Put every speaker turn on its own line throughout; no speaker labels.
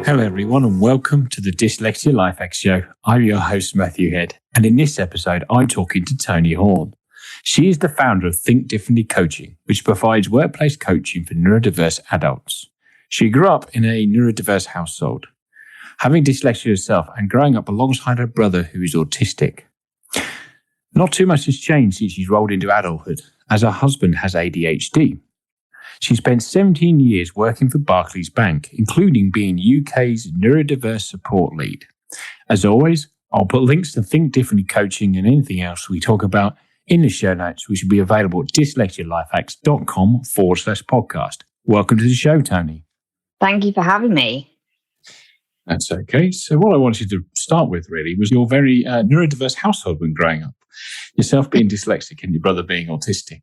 Hello everyone and welcome to the Dyslexia Life Hacks Show. I'm your host Matthew Head, and in this episode I'm talking to Toni Horn. She is the founder of Think Differently Coaching, which provides workplace coaching for neurodiverse adults. She grew up in a neurodiverse household, having dyslexia herself and growing up alongside her brother who is autistic. Not too much has changed since she's rolled into adulthood, as her husband has ADHD. She spent 17 years working for Barclays Bank, including being UK's Neurodiverse Support Lead. As always, I'll put links to Think Differently Coaching and anything else we talk about in the show notes, which will be available at dyslexialifehacks.com/podcast. Welcome to the show, Toni.
Thank you for having me.
That's okay. So what I wanted to start with really was your very neurodiverse household when growing up. Yourself being dyslexic and your brother being autistic.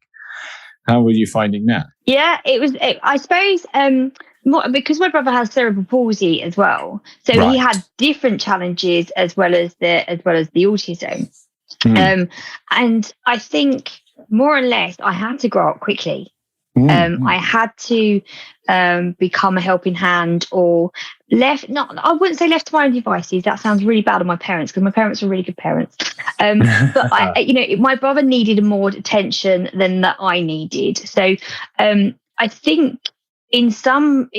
How were you finding that?
Yeah, I suppose, because my brother has cerebral palsy as well, so
Right.
he had different challenges as well as the autism. And I think more or less I had to grow up quickly. I had to become a helping hand, or I wouldn't say left to my own devices. That sounds really bad on my parents, because my parents were really good parents. But my brother needed more attention than that I needed. So I think in some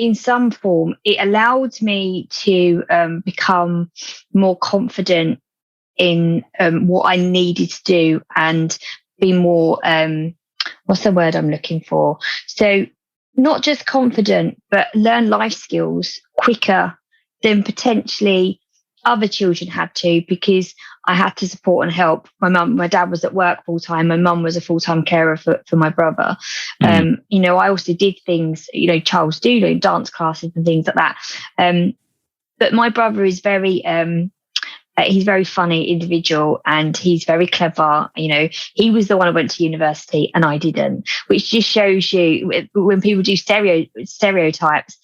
form it allowed me to become more confident in what I needed to do and be more what's the word I'm looking for? So not just confident, but learn life skills quicker than potentially other children had to, because I had to support and help my dad was at work full time. My mum was a full-time carer for my brother. I also did things, Charles do dance classes and things like that. But my brother is he's a very funny individual and he's very clever. He was the one who went to university and I didn't, which just shows you when people do stereotypes.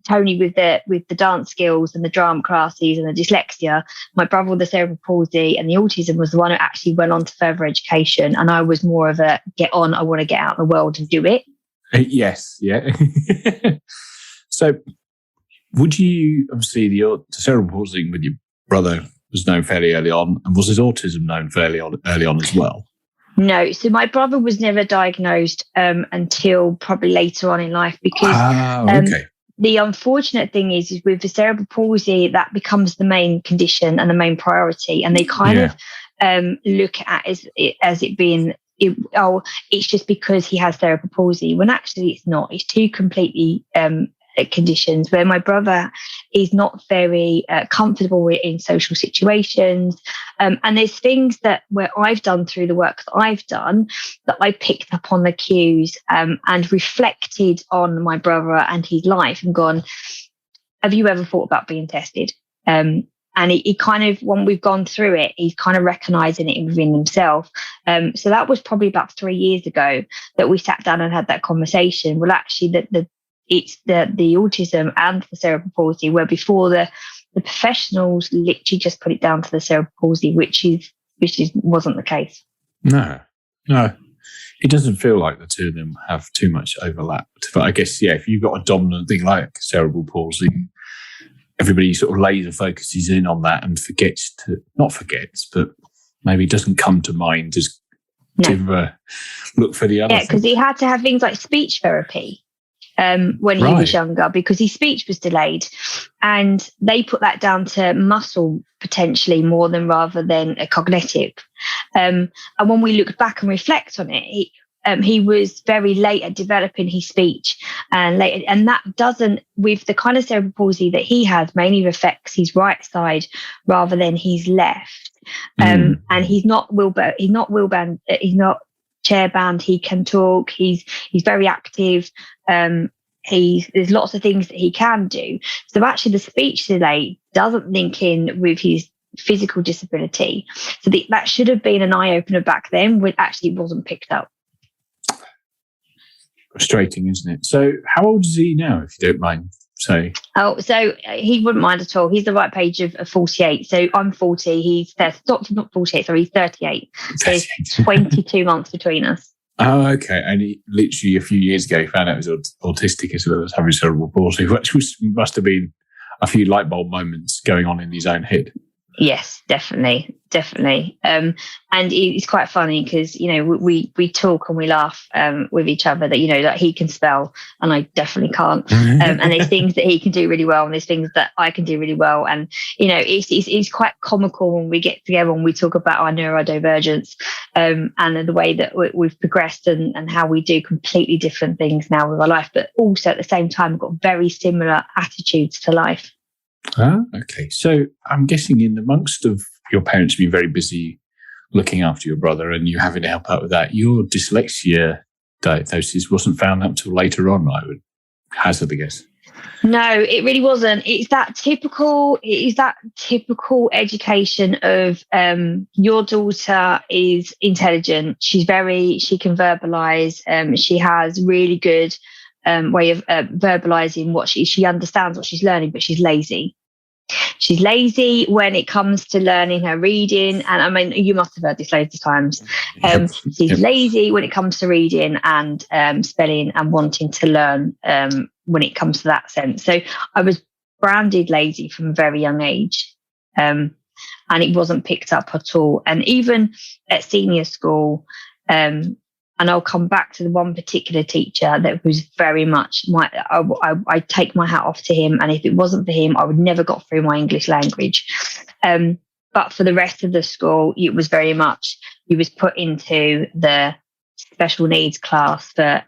Toni with the dance skills and the drama classes and the dyslexia, my brother with the cerebral palsy and the autism was the one who actually went on to further education, and I was more of a get on, I want to get out in the world and do it.
Yes, yeah. So would you, obviously the cerebral palsy with your brother was known fairly early on, and was his autism known fairly early on as well?
No, so my brother was never diagnosed until probably later on in life, because the unfortunate thing is with the cerebral palsy, that becomes the main condition and the main priority, and they kind of look at as it being it's just because he has cerebral palsy, when actually it's not. It's two completely conditions, where my brother is not very comfortable in social situations, and there's things that where I've done through the work that I've done that I picked up on the cues and reflected on my brother and his life and gone, have you ever thought about being tested? And he kind of, when we've gone through it, he's kind of recognizing it within himself. So that was probably about 3 years ago that we sat down and had that conversation. Well, actually it's the autism and the cerebral palsy, where before the professionals literally just put it down to the cerebral palsy, which wasn't the case. No, it doesn't feel like the two of them have too much overlap. But I guess, if you've got a dominant thing like cerebral palsy, everybody sort of laser focuses in on that and not forgets, but maybe doesn't come to mind to look for the other. Yeah, because he had to have things like speech therapy. When he was younger, because his speech was delayed, and they put that down to muscle potentially more than rather than a cognitive. And when we look back and reflect on it, he was very late at developing his speech, and that doesn't, with the kind of cerebral palsy that he has, mainly affects his right side rather than his left. And he's not chair bound. He can talk. He's very active. There's lots of things that he can do. So actually the speech delay doesn't link in with his physical disability. So that should have been an eye-opener back then, when actually it wasn't picked up.
Frustrating, isn't it? So how old is he now, if you don't mind saying?
Oh, so he wouldn't mind at all. He's the right age of 48. So I'm 40. He's not 48, sorry, he's 38. So there's 22 months between us.
Oh, okay. And he, literally a few years ago, he found out he was autistic as well as having cerebral palsy, which must have been a few light bulb moments going on in his own head.
Yes, definitely. And it's quite funny because, we talk and we laugh with each other that, that he can spell and I definitely can't. And there's things that he can do really well and there's things that I can do really well. And, it's quite comical when we get together and we talk about our neurodivergence and the way that we've progressed and how we do completely different things now with our life. But also at the same time, we've got very similar attitudes to life.
Okay. So I'm guessing in amongst of your parents being very busy looking after your brother and you having to help out with that, your dyslexia diagnosis wasn't found out until later on, I would hazard a guess.
No, it really wasn't. It's that typical education of your daughter is intelligent. She can verbalize. She has really good way of verbalizing what she understands what she's learning, but she's lazy. She's lazy when it comes to learning her reading. And I mean, you must have heard this loads of times. She's lazy when it comes to reading and spelling and wanting to learn when it comes to that sense. So I was branded lazy from a very young age. And it wasn't picked up at all. And even at senior school, and I'll come back to the one particular teacher that was very much I take my hat off to him. And if it wasn't for him, I would never got through my English language. But for the rest of the school, it was very much, you was put into the special needs class for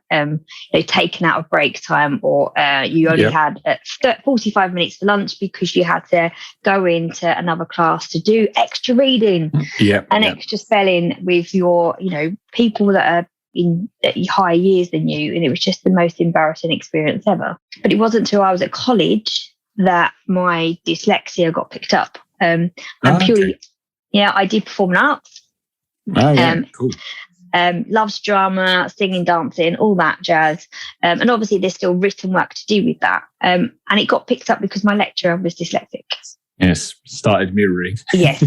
taken out of break time, or you only had 45 minutes for lunch because you had to go into another class to do extra reading and extra spelling with your, people that are in higher years than you, and it was just the most embarrassing experience ever. But it wasn't until I was at college that my dyslexia got picked up. I did performing arts.
Cool.
Loves drama, singing, dancing, all that jazz. And obviously there's still written work to do with that. And it got picked up because my lecturer was dyslexic.
Yes, started mirroring.
Yes.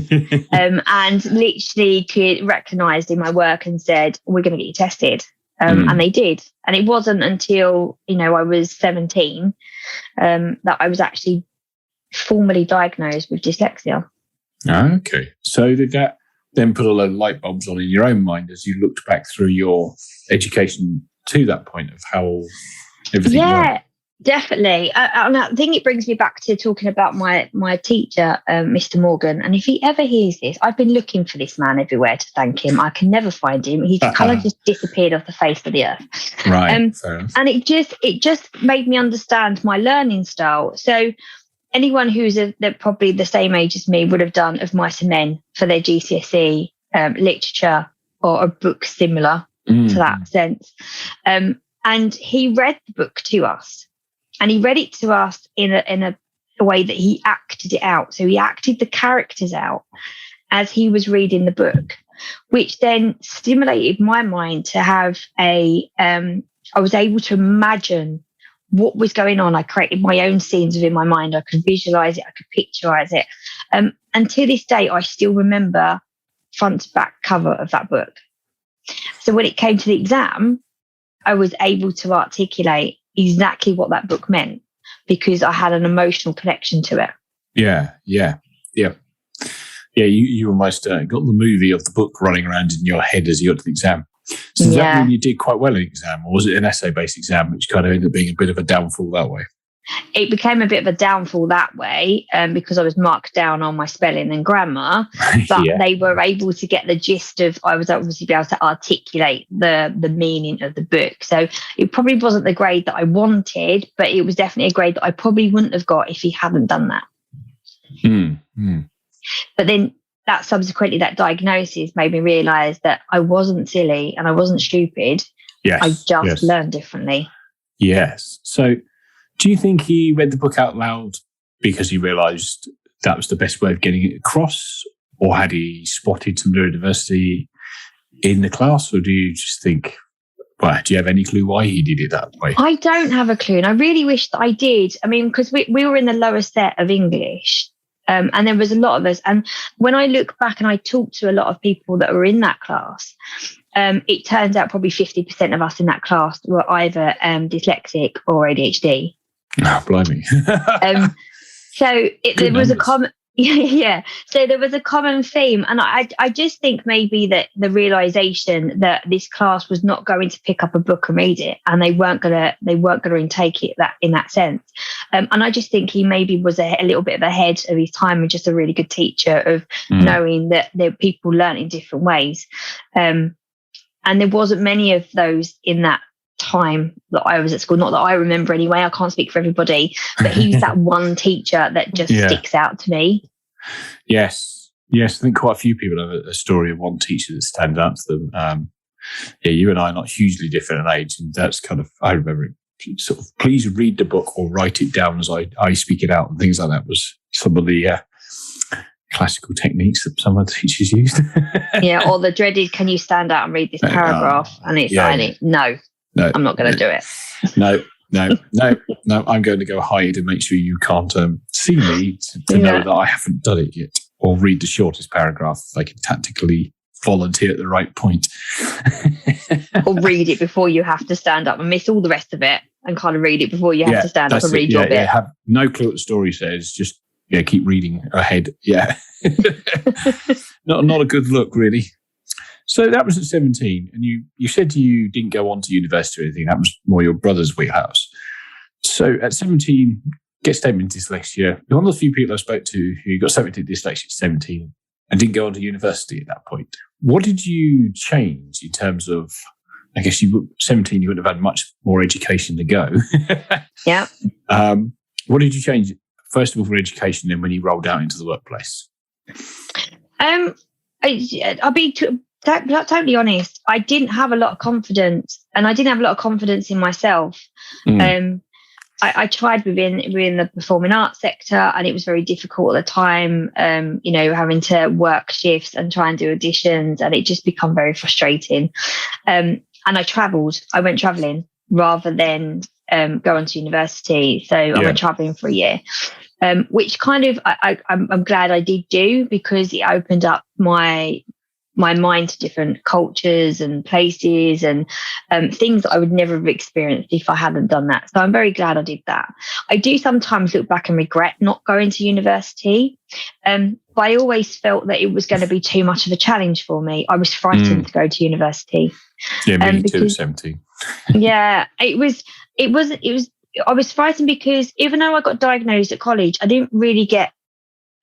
And literally recognised in my work and said, we're going to get you tested. And they did. And it wasn't until, I was 17 that I was actually formally diagnosed with dyslexia.
Okay. So did that then put a load of light bulbs on in your own mind as you looked back through your education to that point of how everything worked?
Definitely. And I think it brings me back to talking about my teacher, Mr. Morgan. And if he ever hears this, I've been looking for this man everywhere to thank him. I can never find him. He's kind of just disappeared off the face of the earth.
Right.
And it just made me understand my learning style. So anyone who's probably the same age as me would have done Of Mice and Men for their GCSE literature or a book similar to that sense. And he read the book to us. And he read it to us in a way that he acted it out. So he acted the characters out as he was reading the book, which then stimulated my mind to have I was able to imagine what was going on. I created my own scenes within my mind. I could visualize it. I could picturize it. And to this day, I still remember front to back cover of that book. So when it came to the exam, I was able to articulate exactly what that book meant because I had an emotional connection to it. Yeah.
You almost got the movie of the book running around in your head as you got to the exam. So does that mean you did quite well in the exam, or was it an essay-based exam, which kind of ended up being a bit of a downfall that way?
It became a bit of a downfall that way because I was marked down on my spelling and grammar, but they were able to get the gist of, I was obviously be able to articulate the meaning of the book. So it probably wasn't the grade that I wanted, but it was definitely a grade that I probably wouldn't have got if he hadn't done that. But then that diagnosis made me realise that I wasn't silly and I wasn't stupid. I just learned differently.
Yes. So do you think he read the book out loud because he realised that was the best way of getting it across? Or had he spotted some neurodiversity in the class? Or do you just think, do you have any clue why he did it that way?
I don't have a clue. And I really wish that I did. I mean, because we were in the lower set of English. And there was a lot of us. And when I look back and I talk to a lot of people that were in that class, it turns out probably 50% of us in that class were either dyslexic or ADHD.
Oh, blimey.
there was a common. Yeah. So there was a common theme. And I just think maybe that the realization that this class was not going to pick up a book and read it, and they weren't going to intake it in that sense. And I just think he maybe was a little bit ahead of his time and just a really good teacher of knowing that people learn in different ways. And there wasn't many of those in that time that I was at school. Not that I remember anyway. I can't speak for everybody, but he's that one teacher that just sticks out to me.
Yes. I think quite a few people have a story of one teacher that stands out to them. You and I are not hugely different in age, and that's kind of, I remember it, sort of, please read the book or write it down as I speak it out, and things like that was some of the classical techniques that some of the teachers used.
Or the dreaded, can you stand out and read this paragraph? And it's no, I'm not going to do it.
No, I'm going to go hide and make sure you can't see me to know that I haven't done it yet. Or read the shortest paragraph if I can tactically volunteer at the right point.
Or read it before you have to stand up and miss all the rest of it and kind of read it before you have to stand up and read your bit. Have no clue what the story says, just keep reading ahead. Not a good look, really. So that was at 17, and you said you didn't go on to university or anything. That was more your brother's wheelhouse. So at 17, get statement dyslexia. You're one of the few people I spoke to who got statement dyslexia at 17 and didn't go on to university at that point. What did you change in terms of, I guess 17, you wouldn't have had much more education to go. Yeah.
What did you change, first of all, for education, then when you rolled out into the workplace?
I'll be totally honest, I didn't have a lot of confidence, and I didn't have a lot of confidence in myself. I tried within the performing arts sector, and it was very difficult at the time, having to work shifts and try and do auditions, and it just became very frustrating. And I went traveling rather than go on to university. So I went traveling for a year, which kind of I'm glad I did do, because it opened up my mind to different cultures and places and things that I would never have experienced if I hadn't done that. So I'm very glad I did that. I do sometimes look back and regret not going to university, but I always felt that it was going to be too much of a challenge for me. I was frightened to go to university.
Yeah, me too, 17.
It was. I was frightened because even though I got diagnosed at college, I didn't really get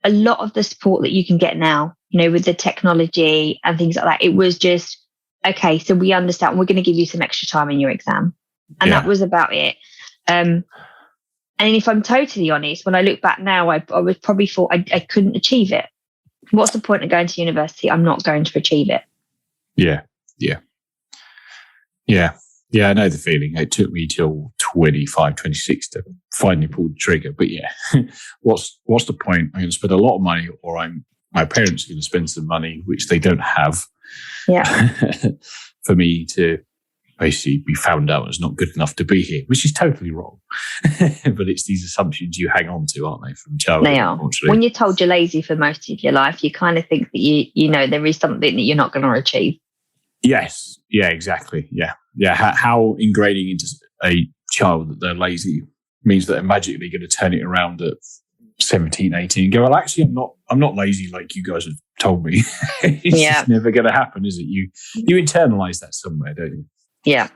a lot of the support that you can get now, with the technology and things like that. It was just, okay, so we understand, we're going to give you some extra time in your exam. And that was about it. And if I'm totally honest, when I look back now, I was probably thought I couldn't achieve it. What's the point of going to university? I'm not going to achieve it.
Yeah, I know the feeling. It took me till 25, 26 to finally pull the trigger. But what's the point? I'm going to spend a lot of money, or my parents are going to spend some money, which they don't have, for me to basically be found out as not good enough to be here, which is totally wrong. But it's these assumptions you hang on to, aren't they, from childhood?
They are. When you're told you're lazy for most of your life, you kind of think that you know there is something that you're not going to achieve.
Yes. Yeah, exactly. Yeah. How ingraining into a child that they're lazy means that they're magically going to turn it around at 17, 18 and go, well, actually, I'm not lazy like you guys have told me. It's just never going to happen, is it? You internalize that somewhere, don't you?
Yeah.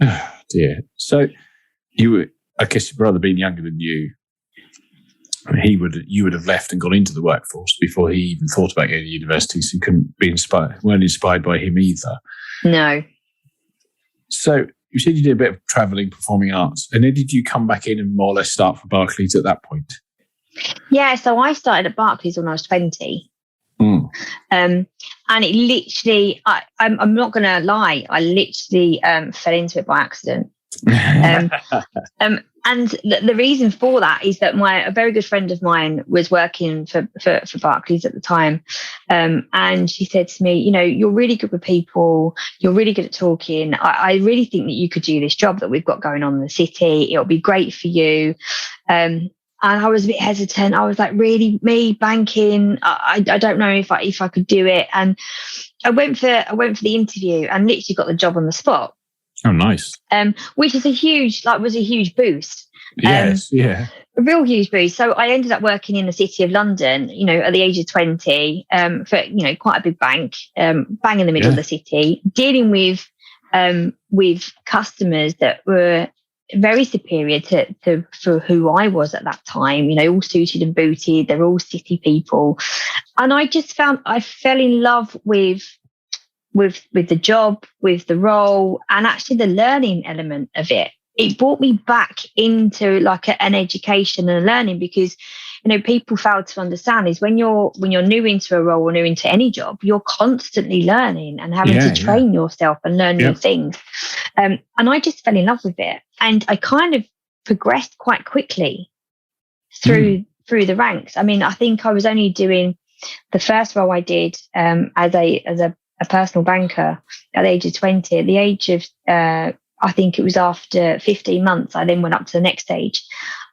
Oh, dear. So I guess your brother being younger than you, you would have left and gone into the workforce before he even thought about going to university, so you weren't inspired by him either.
No.
So you said you did a bit of travelling, performing arts, and then did you come back in and more or less start for Barclays at that point?
Yeah, so I started at Barclays when I was 20. And it literally, I'm not going to lie, I literally fell into it by accident. And the reason for that is that a very good friend of mine was working for Barclays at the time. And she said to me, you're really good with people. You're really good at talking. I really think that you could do this job that we've got going on in the city. It'll be great for you. And I was a bit hesitant. I was like, really, me banking? I don't know if I could do it. And I went for the interview and literally got the job on the spot.
Oh, nice.
Which is was a huge boost.
Yes, yeah.
A real huge boost. So I ended up working in the City of London, at the age of 20, for, quite a big bank, bang in the middle of the city, dealing with customers that were very superior to for who I was at that time, all suited and booted. They're all city people. And I just found I fell in love with the job, with the role, and actually the learning element of it. It brought me back into like an education and a learning, because people fail to understand is when you're new into a role or new into any job, you're constantly learning and having to train yourself and learn new things. And I just fell in love with it, and I kind of progressed quite quickly through the ranks. I mean, I think I was only doing the first role I did as a personal banker at the age of 20. At the age of I think it was after 15 months, I then went up to the next stage.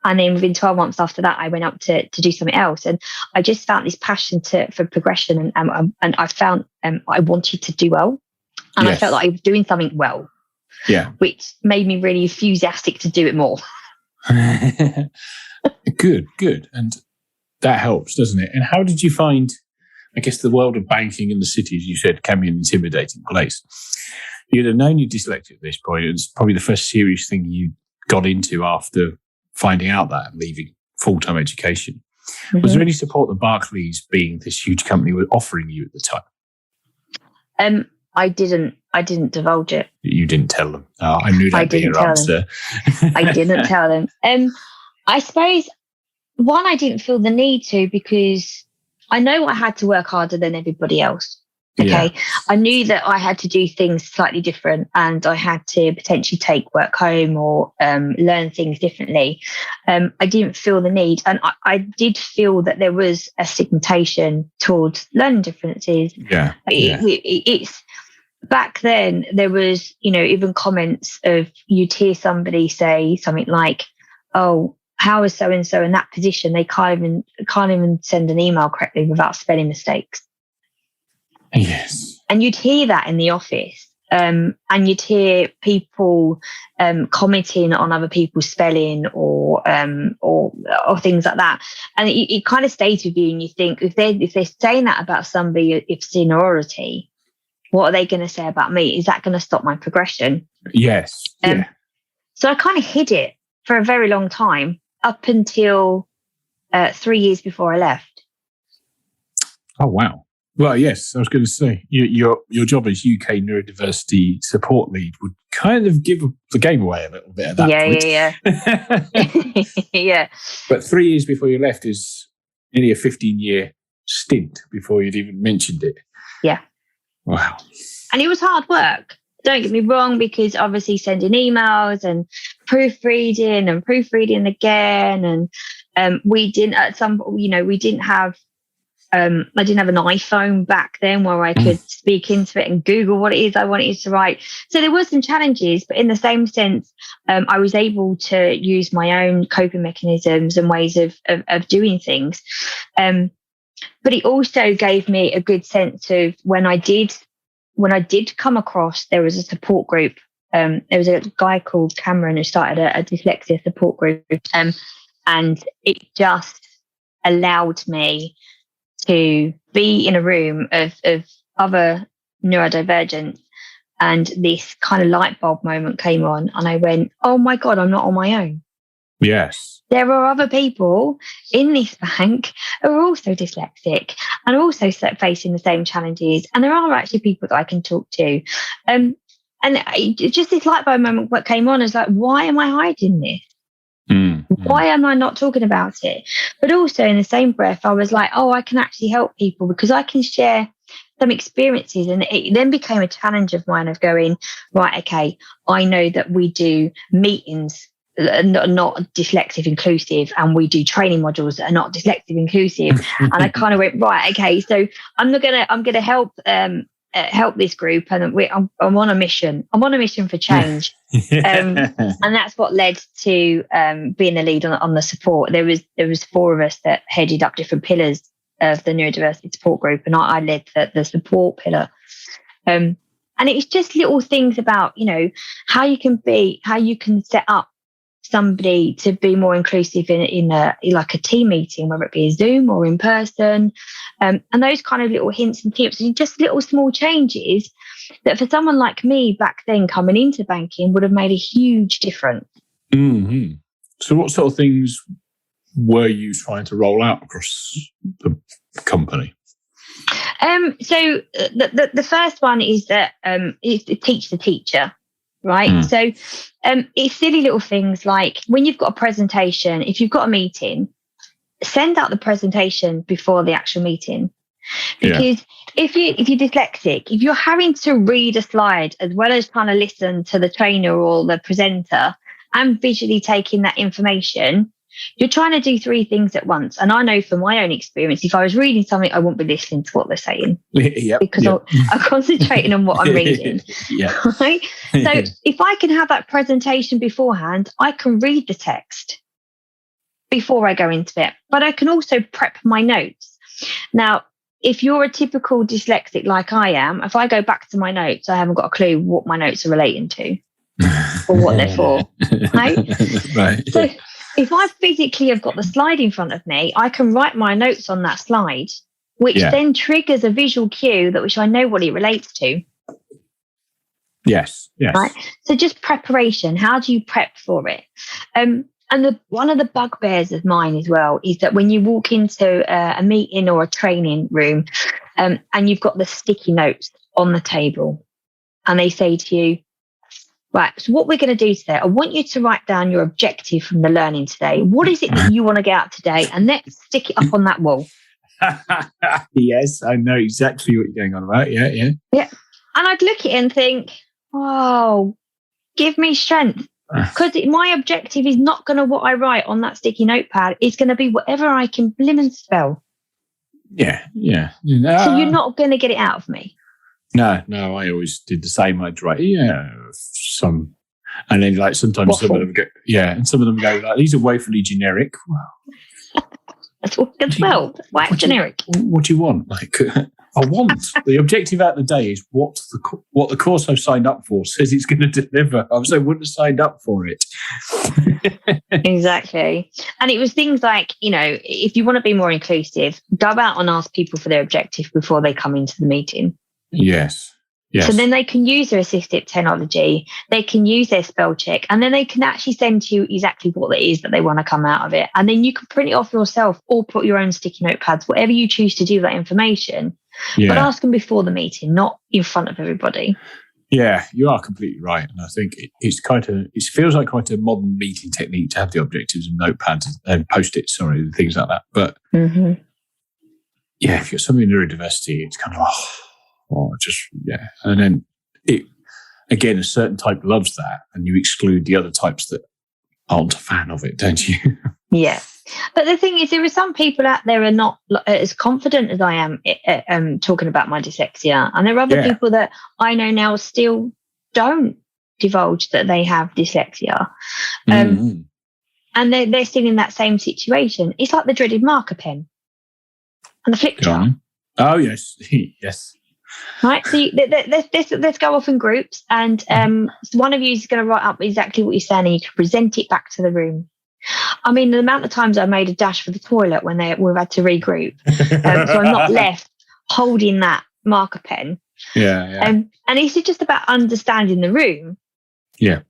And then within 12 months after that, I went up to do something else. And I just found this passion for progression. And I found I wanted to do well. And I felt like I was doing something well.
Yeah.
Which made me really enthusiastic to do it more.
Good. And that helps, doesn't it? And how did you find, I guess, the world of banking in the city, as you said, can be an intimidating place. You'd have known you're dyslexic at this point. It was probably the first serious thing you got into after finding out that and leaving full-time education. Mm-hmm. Was there any support that Barclays, being this huge company, were offering you at the time?
I didn't divulge it.
You didn't tell them. Oh, I knew that'd be your answer.
I didn't tell them. I suppose, one, I didn't feel the need to, because I know I had to work harder than everybody else. Okay. Yeah. I knew that I had to do things slightly different, and I had to potentially take work home or learn things differently. I didn't feel the need. And I did feel that there was a stigmatization towards learning differences.
Yeah.
It's back then, there was, even comments of, you'd hear somebody say something like, oh, how is so-and-so in that position? They can't even send an email correctly without spelling mistakes.
Yes.
And you'd hear that in the office, and you'd hear people commenting on other people's spelling or things like that. And it kind of stays with you, and you think, if they're saying that about somebody of seniority, what are they going to say about me? Is that going to stop my progression?
Yes.
So I kind of hid it for a very long time, up until 3 years before I left.
Oh, wow. Well, yes, I was going to say, your job as UK Neurodiversity Support Lead would kind of give the game away a little bit at that point.
Yeah. Yeah.
But 3 years before you left is nearly a 15-year stint before you'd even mentioned it.
Yeah.
Wow.
And it was hard work. Don't get me wrong, because obviously sending emails and proofreading again. And we didn't have I didn't have an iPhone back then where I could speak into it and Google what it is I wanted to write. So there were some challenges, but in the same sense, I was able to use my own coping mechanisms and ways of doing things. But it also gave me a good sense of when I did come across, there was a support group. There was a guy called Cameron who started a dyslexia support group. And it just allowed me to be in a room of other neurodivergents, and this kind of light bulb moment came on, and I went, oh my God, I'm not on my own.
Yes.
There are other people in this bank who are also dyslexic and also facing the same challenges, and there are actually people that I can talk to. And just this light bulb moment what came on is like, why am I hiding this? Why am I not talking about it? But also in the same breath, I was like, oh, I can actually help people because I can share some experiences. And it then became a challenge of mine of going, right, okay, I know that we do meetings not dyslexic inclusive, and we do training modules that are not dyslexic inclusive. And I kind of went, right, okay, so I'm gonna help this group, and I'm on a mission. I'm on a mission for change. And that's what led to being the lead on the support. There was 4 of us that headed up different pillars of the neurodiversity support group, and I led the support pillar. And it's just little things about, how you can set up somebody to be more inclusive in like a team meeting, whether it be a Zoom or in person, and those kind of little hints and tips, and just little small changes that for someone like me back then coming into banking would have made a huge difference.
Mm-hmm. So what sort of things were you trying to roll out across the company?
So the first one is that is to teach the teacher, right? So it's silly little things like when you've got a presentation, if you've got a meeting, send out the presentation before the actual meeting. Because if you're dyslexic, if you're having to read a slide as well as trying to listen to the trainer or the presenter and visually taking that information, you're trying to do three things at once. And I know from my own experience, if I was reading something, I wouldn't be listening to what they're saying because I'm concentrating on what I'm reading. Right? So if I can have that presentation beforehand, I can read the text before I go into it, but I can also prep my notes. Now, if you're a typical dyslexic like I am, if I go back to my notes, I haven't got a clue what my notes are relating to or what they're for. Right? So if I physically have got the slide in front of me, I can write my notes on that slide, which then triggers a visual cue which I know what it relates to.
Yes.
Right? So just preparation. How do you prep for it? And one of the bugbears of mine as well is that when you walk into a meeting or a training room and you've got the sticky notes on the table and they say to you, right, so what we're going to do today, I want you to write down your objective from the learning today. What is it that you want to get out today? And let's stick it up on that wall.
Yes, I know exactly what you're going on about. Yeah.
And I'd look at it and think, oh, give me strength. Because my objective is not going to what I write on that sticky notepad. It's going to be whatever I can blimmin' spell.
Yeah.
So you're not going to get it out of me.
No, I always did the same. I'd write, some, and then like sometimes
Waffle.
some of them go, and some of them go like, these are woefully generic. Wow.
That's what as well. Why generic?
What do you want? Like, I want the objective out of the day is what the course I've signed up for says it's going to deliver. I wouldn't have signed up for it.
Exactly. And it was things like, if you want to be more inclusive, go out and ask people for their objective before they come into the meeting.
Yes.
So then they can use their assistive technology, they can use their spell check, and then they can actually send you exactly what it is that they want to come out of it. And then you can print it off yourself or put your own sticky notepads, whatever you choose to do with that information. Yeah. But ask them before the meeting, not in front of everybody.
Yeah, you are completely right. And I think it feels like quite a modern meeting technique to have the objectives and notepads and post-its, and things like that. But if you've got something neurodiversity, it's kind of, And then a certain type loves that, and you exclude the other types that aren't a fan of it, don't you?
Yeah. But the thing is, there are some people out there who are not as confident as I am talking about my dyslexia. And there are other people that I know now still don't divulge that they have dyslexia. And they're still in that same situation. It's like the dreaded marker pen and the flip chart.
Oh, yes. Yes.
Right, so let's go off in groups, and one of you is going to write up exactly what you're saying, and you can present it back to the room. I mean, the amount of times I made a dash for the toilet when we've had to regroup, so I'm not left holding that marker pen. And it's just about understanding the room. Yeah.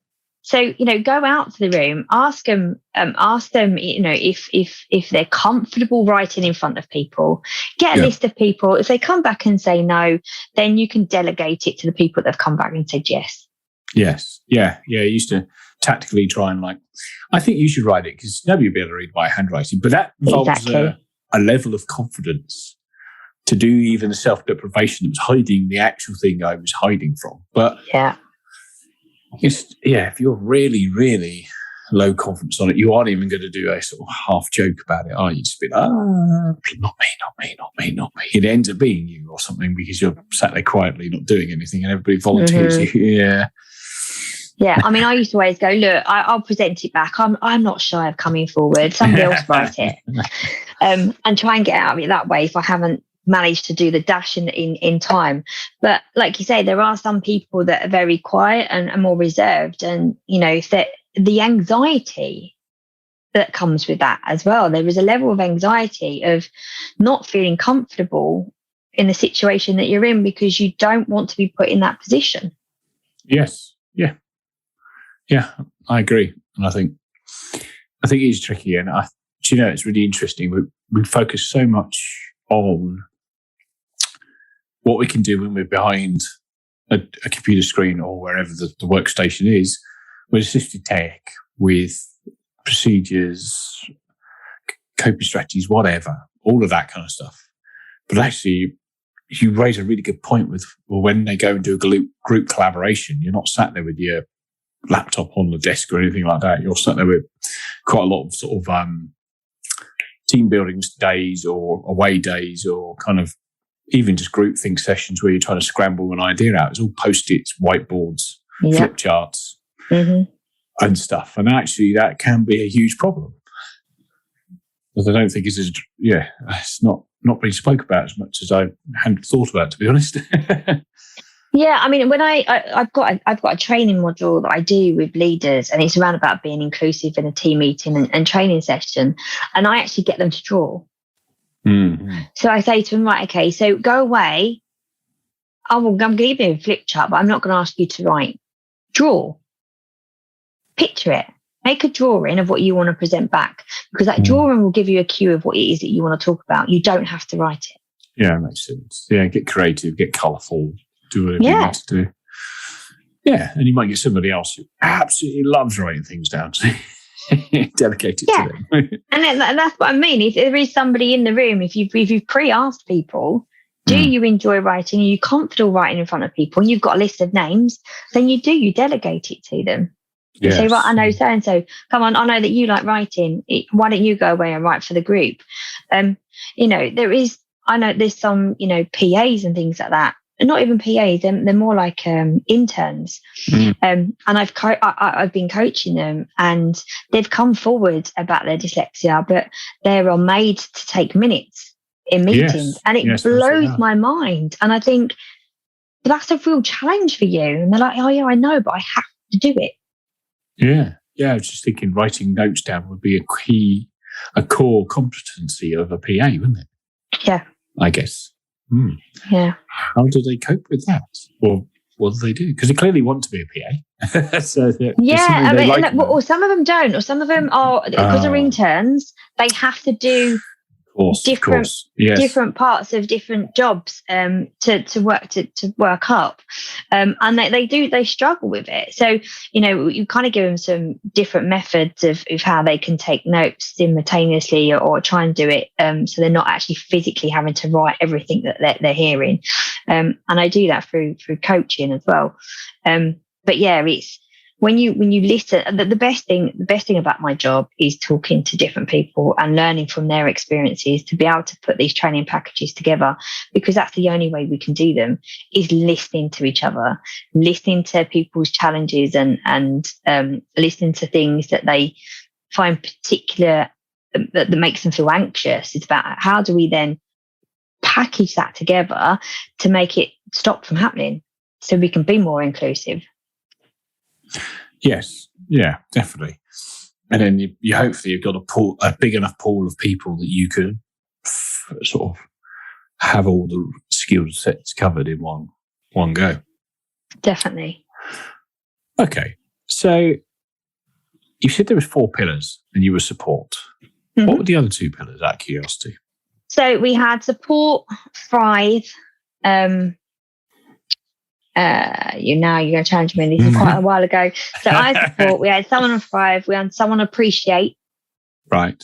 So, go out to the room, ask them, if they're comfortable writing in front of people, get a list of people. If they come back and say no, then you can delegate it to the people that have come back and said yes.
Yes. Yeah. I used to tactically try and I think you should write it because nobody will be able to read my handwriting, but that involves a level of confidence to do even the self-deprivation that was hiding the actual thing I was hiding from. But if you're really, really low confidence on it, you aren't even going to do a sort of half joke about it, are you? Just be like, not me. It ends up being you or something because you're sat there quietly not doing anything and everybody volunteers you. Yeah.
Yeah, I mean, I used to always go, look, I'll present it back. I'm not shy of coming forward. Somebody else write it. And try and get out of it that way if I haven't managed to do the dash in time. But like you say, there are some people that are very quiet and more reserved. And, if the anxiety that comes with that as well. There is a level of anxiety of not feeling comfortable in the situation that you're in because you don't want to be put in that position.
Yes. Yeah, I agree. And I think it is tricky. And it's really interesting. We focus so much on what we can do when we're behind a computer screen or wherever the workstation is, with assisted tech, with procedures, coping strategies, whatever, all of that kind of stuff. But actually, you raise a really good point with when they go and do a group collaboration, you're not sat there with your laptop on the desk or anything like that. You're sat there with quite a lot of sort of team building days or away days or kind of even just group think sessions where you're trying to scramble an idea out. It's all Post-its, whiteboards, flip charts and stuff. And actually that can be a huge problem. But I don't think it's not being spoke about as much as I hadn't thought about, to be honest.
Yeah, I mean, when I've got a training module that I do with leaders, and it's around about being inclusive in a team meeting and training session, and I actually get them to draw. Mm-hmm. So I say to them, right, okay, so go away. I'm going to give you a flip chart, but I'm not going to ask you to write. Draw. Picture it. Make a drawing of what you want to present back, because that drawing will give you a cue of what it is that you want to talk about. You don't have to write it.
Yeah, that makes sense. Yeah, get creative, get colourful, do whatever you need to do. Yeah, and you might get somebody else who absolutely loves writing things down. So delegate it to them.
and that's what I mean. If there is somebody in the room, if you've pre-asked people, do you enjoy writing? Are you comfortable writing in front of people? And you've got a list of names, then you delegate it to them. You say, right, I know so-and-so. Come on, I know that you like writing. Why don't you go away and write for the group? I know there's some, PAs and things like that. Not even PAs, they're more like interns. And I've been coaching them, and they've come forward about their dyslexia, but they're made to take minutes in meetings. And it blows my mind. And I think, that's a real challenge for you. And they're like, oh yeah, I know, but I have to do it.
Yeah. I was just thinking writing notes down would be a core competency of a PA, wouldn't it? Yeah. I guess.
Yeah.
How do they cope with that? Or what do they do? Because they clearly want to be a PA. So
or some of them don't, or some of them are, because they're interns, they have to do different parts of different jobs to work up, and they struggle with it. So you kind of give them some different methods of how they can take notes simultaneously or try and do it so they're not actually physically having to write everything that they're hearing, and I do that through coaching as well. But yeah, it's when you listen, the best thing about my job is talking to different people and learning from their experiences to be able to put these training packages together, because that's the only way we can do them, is listening to each other, listening to people's challenges and listening to things that they find particular that makes them feel anxious. It's about how do we then package that together to make it stop from happening so we can be more inclusive.
Yes, yeah, definitely. And then you hopefully you've got a big enough pool of people that you can sort of have all the skill sets covered in one go.
Definitely.
Okay, so you said there was 4 pillars and you were support. Mm-hmm. What were the other 2 pillars, out of curiosity?
So we had support, thrive. You're going to challenge me. This is quite a while ago. So I support. We had someone on thrive. We had someone appreciate.
Right.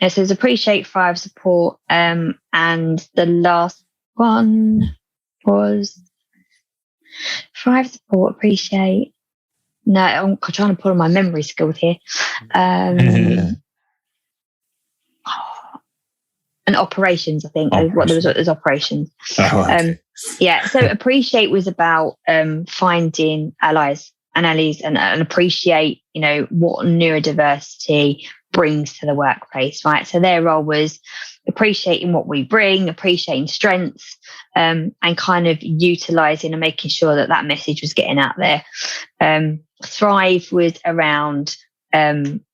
Yeah, so there's appreciate, thrive, support, and the last one was thrive, support, appreciate. No, I'm trying to pull on my memory skills here. And operations, I think. There's operations.
Oh, okay.
So appreciate was about finding allies and appreciate, what neurodiversity brings to the workplace, right? So their role was appreciating what we bring, appreciating strengths, and kind of utilising and making sure that message was getting out there. Thrive was around making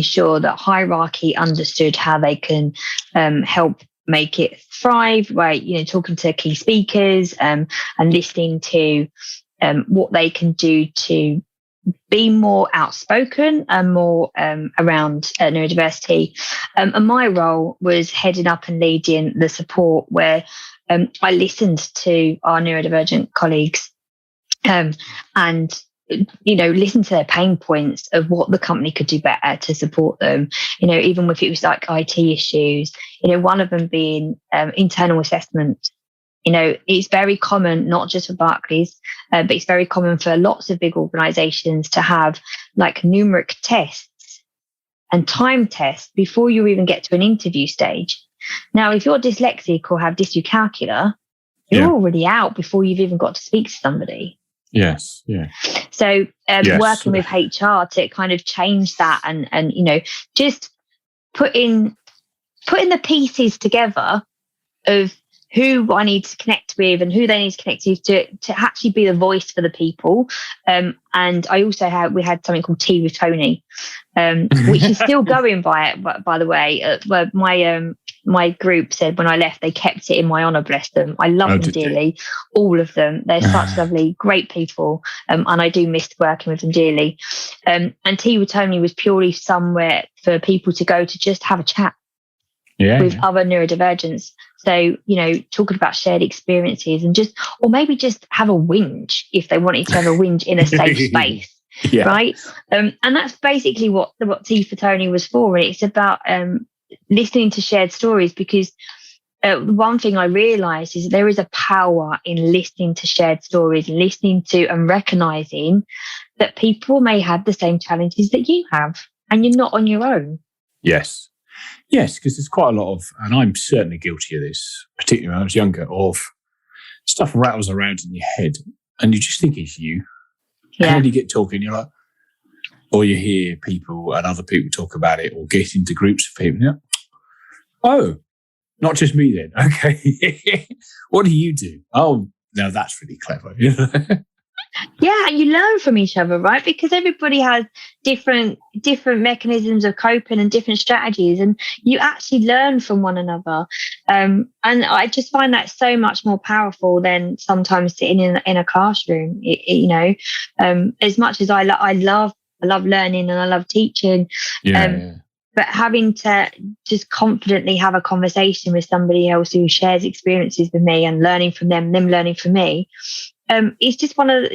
sure that hierarchy understood how they can help make it thrive, right? Talking to key speakers and listening to what they can do to be more outspoken and more around neurodiversity. And my role was heading up and leading the support where I listened to our neurodivergent colleagues and listen to their pain points of what the company could do better to support them. Even if it was like IT issues, one of them being internal assessment. It's very common, not just for Barclays, but it's very common for lots of big organizations to have like numeric tests and time tests before you even get to an interview stage. Now, if you're dyslexic or have dyscalculia, you're already out before you've even got to speak to somebody.
Yes, yeah.
So working with HR to kind of change that and just putting the pieces together of who I need to connect with and who they need to connect to actually be the voice for the people. And I also we had something called Tea with Toni, which is still going by the way. My group said when I left, they kept it in my honour, bless them. I love them dearly, all of them. They're such lovely, great people. And I do miss working with them dearly. And Tea with Toni was purely somewhere for people to go to just have a chat with other neurodivergents. So, talking about shared experiences and maybe just have a whinge if they wanted to have a whinge in a safe space. Right. And that's basically what Tea for Toni was for. It's about listening to shared stories, because one thing I realized is there is a power in listening to shared stories, listening to and recognizing that people may have the same challenges that you have and you're not on your own.
Yes, because there's quite a lot of, and I'm certainly guilty of this, particularly when I was younger, of stuff rattles around in your head and you just think it's you. Yeah. And then you get talking, you're like, or you hear people and other people talk about it or get into groups of people. Oh, not just me then. Okay. What do you do? Oh, no, that's really clever.
Yeah, and you learn from each other, right? Because everybody has different mechanisms of coping and different strategies, and you actually learn from one another. And I just find that so much more powerful than sometimes sitting in a classroom. As much as I love learning and I love teaching, but having to just confidently have a conversation with somebody else who shares experiences with me and learning from them learning from me. It's just one of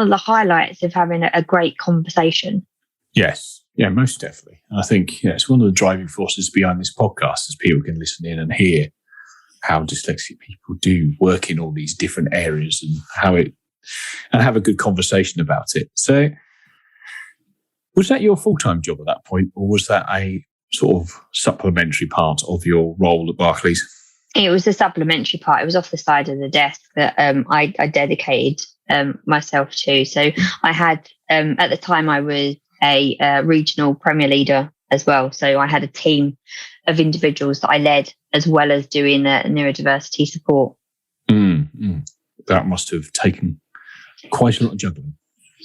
the highlights of having a great conversation.
Yes, yeah, most definitely. And I think it's one of the driving forces behind this podcast, is people can listen in and hear how dyslexic people do work in all these different areas and have a good conversation about it. So, was that your full-time job at that point, or was that a sort of supplementary part of your role at Barclays?
It was a supplementary part. It was off the side of the desk that I dedicated myself to. So I had, at the time, I was a regional Premier Leader as well. So I had a team of individuals that I led, as well as doing neurodiversity support.
That must have taken quite a lot of juggling.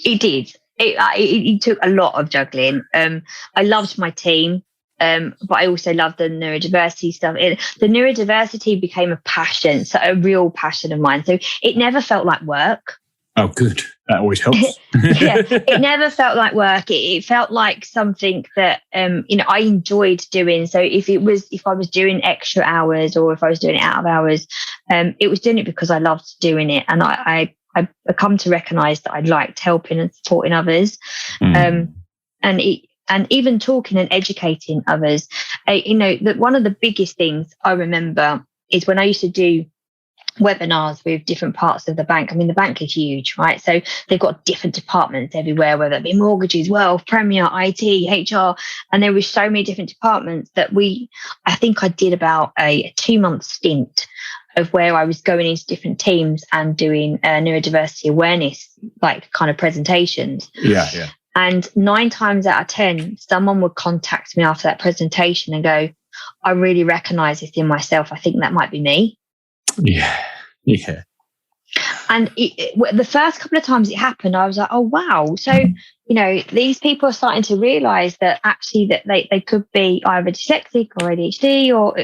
It did. It took a lot of juggling. I loved my team. But I also love the neurodiversity stuff. The neurodiversity became a passion, so a real passion of mine. So it never felt like work.
Oh, good. That always helps.
Yeah, it never felt like work. It felt like something that I enjoyed doing. So if I was doing extra hours or if I was doing it out of hours, it was doing it because I loved doing it, and I come to recognise that I liked helping and supporting others, and even talking and educating others. That one of the biggest things I remember is when I used to do webinars with different parts of the bank. I mean, the bank is huge, right? So they've got different departments everywhere, whether it be mortgages, wealth, Premier, IT, HR, and there were so many different departments that I think I did about a 2-month stint of where I was going into different teams and doing neurodiversity awareness, like kind of presentations.
Yeah.
And 9 times out of 10, someone would contact me after that presentation and go, I really recognise this in myself. I think that might be me.
Yeah.
And the first couple of times it happened, I was like, oh, wow. So, these people are starting to realize that actually that they could be either dyslexic or ADHD or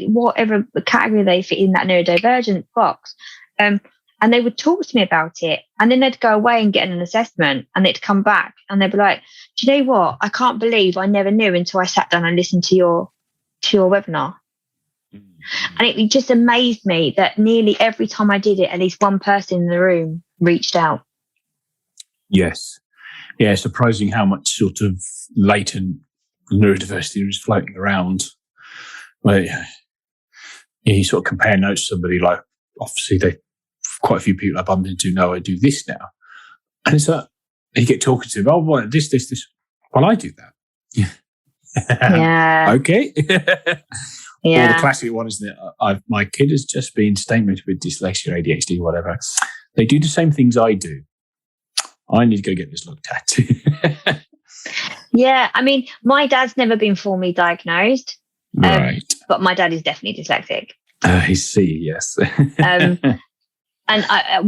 whatever category they fit in that neurodivergent box. And they would talk to me about it, and then they'd go away and get an assessment, and they'd come back and they'd be like, do you know what? I can't believe I never knew until I sat down and listened to your webinar. And it just amazed me that nearly every time I did it, at least one person in the room reached out.
Yes. Yeah, surprising how much sort of latent neurodiversity is floating around. Well, you sort of compare notes to somebody, like, obviously quite a few people I bumped into know I do this now. And it's like, you get talking to them, oh, well, this. Well, I do that.
Yeah.
Okay.
Yeah.
Or the classic one, isn't it? My kid has just been statement with dyslexia, ADHD, whatever. They do the same things I do. I need to go get this looked at.
Yeah, I mean, my dad's never been formally diagnosed,
right?
But my dad is definitely dyslexic.
I see. Yes.
And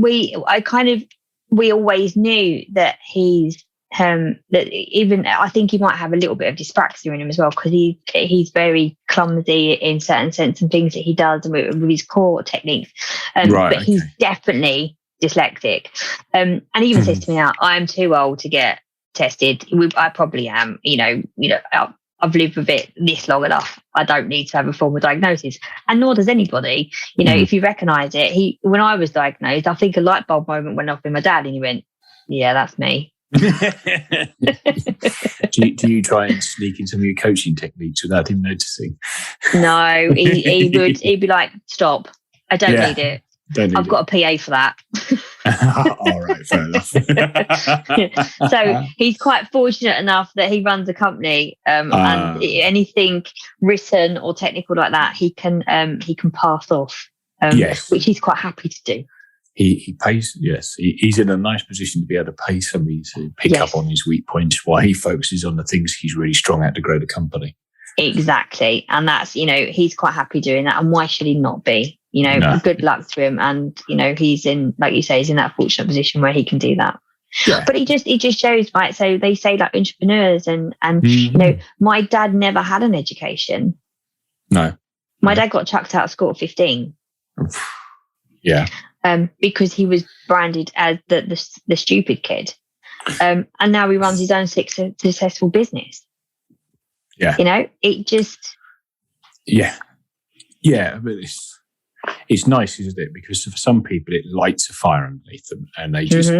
we always knew that he's. That even I think he might have a little bit of dyspraxia in him as well, because he's very clumsy in certain sense and things that he does with his core techniques. But he's definitely dyslexic. And he even says to me now, I'm too old to get tested. I probably am. I've lived with it this long enough. I don't need to have a formal diagnosis, and nor does anybody. If you recognise it. When I was diagnosed, I think a light bulb moment went off in my dad, and he went, "Yeah, that's me."
do you try and sneak in some of your coaching techniques without him noticing?
No, he'd be like, stop, I don't need it. I've got a PA for that.
All right, fair enough.
So he's quite fortunate enough that he runs a company, and anything written or technical like that he can pass off,
yes,
which he's quite happy to do.
He pays, yes. He's in a nice position to be able to pay somebody to pick up on his weak points while he focuses on the things he's really strong at to grow the company.
Exactly. And that's, he's quite happy doing that. And why should he not be? No. Good luck to him. And, he's in, like you say, he's in that fortunate position where he can do that. Yeah. But it just shows, right? So they say like entrepreneurs and my dad never had an education.
No.
My dad got chucked out of school at 15.
Yeah.
Because he was branded as the stupid kid. And now he runs his own successful business.
Yeah.
It just...
Yeah. Yeah, but it's nice, isn't it? Because for some people, it lights a fire underneath them, and they just...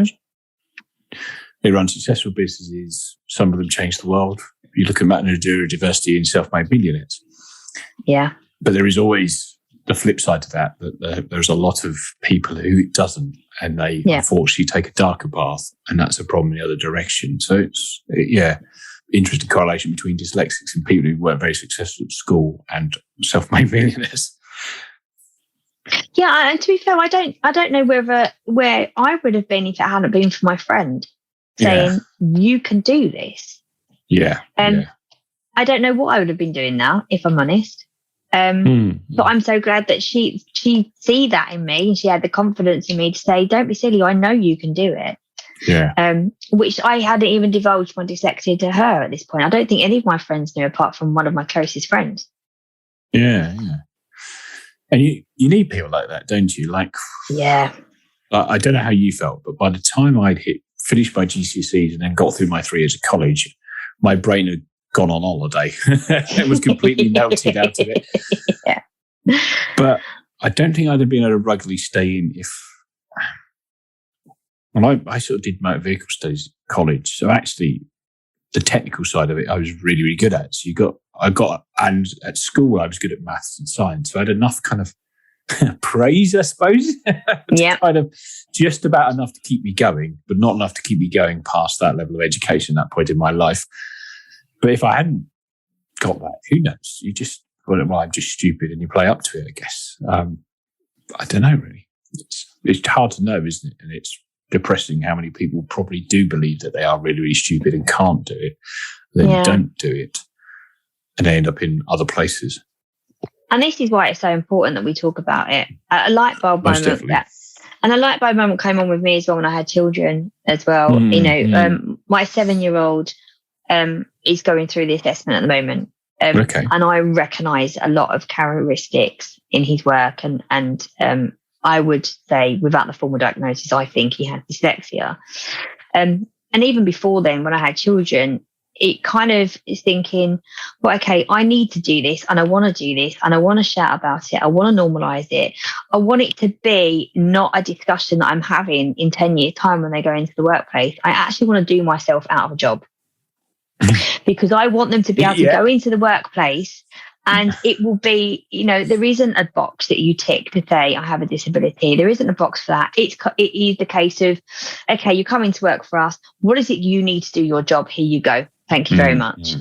They run successful businesses. Some of them change the world. You look at neurodiversity and self-made millionaires.
Yeah.
But there is always... the flip side to that there's a lot of people who it doesn't, and they unfortunately take a darker path, and that's a problem in the other direction. So it's interesting correlation between dyslexics and people who weren't very successful at school and self-made millionaires.
Yeah, and to be fair, I don't know where I would have been if it hadn't been for my friend saying you can do this.
Yeah.
I don't know what I would have been doing now, if I'm honest. But I'm so glad that she see that in me, and she had the confidence in me to say, don't be silly, I know you can do it.
Yeah.
Which I hadn't even divulged my dyslexia to her at this point. I don't think any of my friends knew, apart from one of my closest friends.
Yeah. And you need people like that, don't you? Like,
yeah.
I don't know how you felt, but by the time I'd finished my GCSEs and then got through my 3 years of college, my brain had gone on holiday. It was completely melted out of it.
Yeah.
But I don't think I'd have been able to regularly stay in if... Well, I sort of did motor vehicle studies at college, so actually the technical side of it I was really, really good at. So and at school I was good at maths and science, so I had enough kind of praise, I suppose.
Yeah.
Kind of just about enough to keep me going, but not enough to keep me going past that level of education at that point in my life. But if I hadn't got that, who knows? You just, well, I'm just stupid, and you play up to it, I guess. I don't know, really. It's hard to know, isn't it? And it's depressing how many people probably do believe that they are really, really stupid and can't do it. Then don't do it, and they end up in other places. And
this is why it's so important that we talk about it. A light bulb moment. And a light bulb moment came on with me as well when I had children as well. My 7-year-old is going through the assessment at the moment. And I recognise a lot of characteristics in his work. And I would say, without the formal diagnosis, I think he has dyslexia. And even before then, when I had children, it kind of is thinking, well, okay, I need to do this and I want to do this and I want to shout about it. I want to normalise it. I want it to be not a discussion that I'm having in 10 years' time when they go into the workplace. I actually want to do myself out of a job because I want them to be able to go into the workplace and it will be, there isn't a box that you tick to say, I have a disability. There isn't a box for that. It is the case of, okay, you come into work for us. What is it you need to do your job? Here you go. Thank you very much.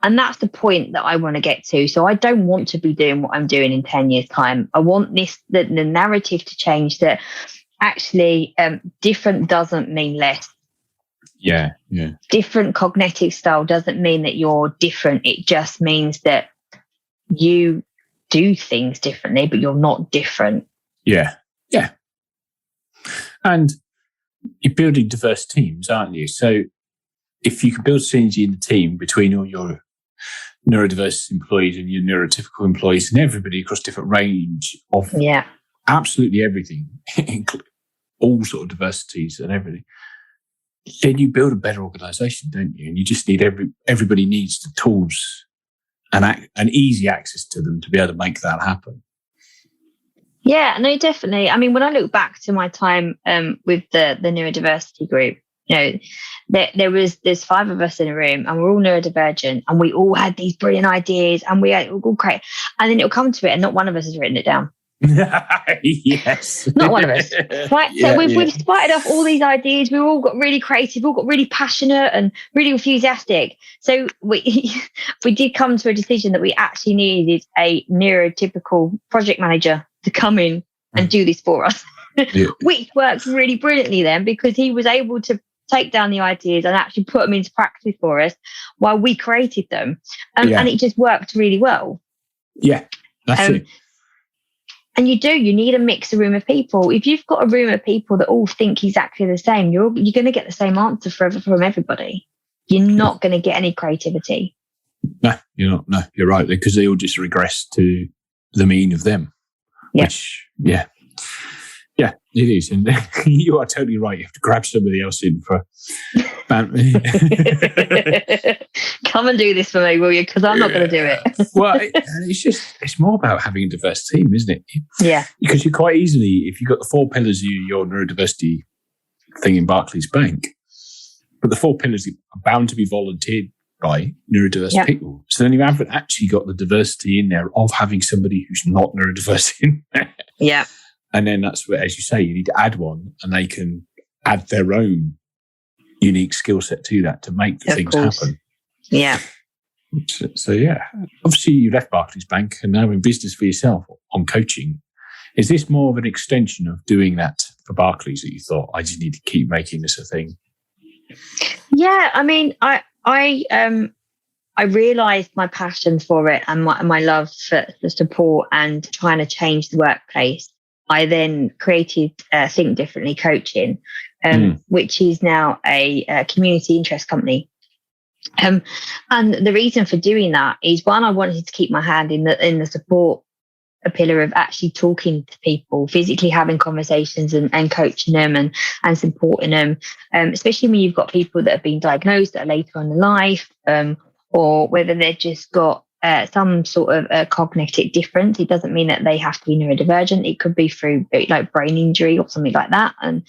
And that's the point that I want to get to. So I don't want to be doing what I'm doing in 10 years' time. I want the narrative to change, that actually different doesn't mean less.
Yeah.
Different cognitive style doesn't mean that you're different. It just means that you do things differently, but you're not different.
Yeah. And you're building diverse teams, aren't you? So if you can build synergy in the team between all your neurodiverse employees and your neurotypical employees and everybody across different range of absolutely everything, all sort of diversities and everything, then you build a better organisation, don't you? And you just need everybody needs the tools and easy access to them to be able to make that happen.
Yeah, no, definitely. I mean, when I look back to my time with the neurodiversity group, there's 5 of us in a room and we're all neurodivergent and we all had these brilliant ideas and we all great. And then it'll come to it and not one of us has written it down.
Yes.
Not one of us. Right. So we've spotted off all these ideas. We've all got really creative, all got really passionate and really enthusiastic. So we did come to a decision that we actually needed a neurotypical project manager to come in and do this for us. Which worked really brilliantly then because he was able to take down the ideas and actually put them into practice for us while we created them. And it just worked really well.
Yeah, that's it.
And you need a mixed room of people. If you've got a room of people that all think exactly the same, you're going to get the same answer from everybody. You're not going to get any creativity.
No, you're not. No, you're right. Because they all just regress to the mean of them.
Yeah.
Which, yeah, it is. And you are totally right. You have to grab somebody else in for...
Come and do this for me, will you? Because I'm not going to do it.
Well, it's more about having a diverse team, isn't it?
Yeah.
Because you quite easily, if you've got the 4 pillars of your neurodiversity thing in Barclays Bank, but the 4 pillars are bound to be volunteered by neurodiverse people. So then you haven't actually got the diversity in there of having somebody who's not neurodiverse in there.
Yeah.
And then that's where, as you say, you need to add one and they can add their own unique skill set to that to make the things happen.
Yeah.
So obviously you left Barclays Bank and now in business for yourself on coaching. Is this more of an extension of doing that for Barclays that you thought, I just need to keep making this a thing?
Yeah, I mean, I realised my passion for it and my love for the support and trying to change the workplace. I then created Think Differently Coaching, which is now a community interest company. And the reason for doing that is, one, I wanted to keep my hand in the support, a pillar of actually talking to people, physically having conversations and coaching them and supporting them, especially when you've got people that have been diagnosed that are later on in life, or whether they've just got some sort of a cognitive difference. It doesn't mean that they have to be neurodivergent. It could be through like brain injury or something like that. And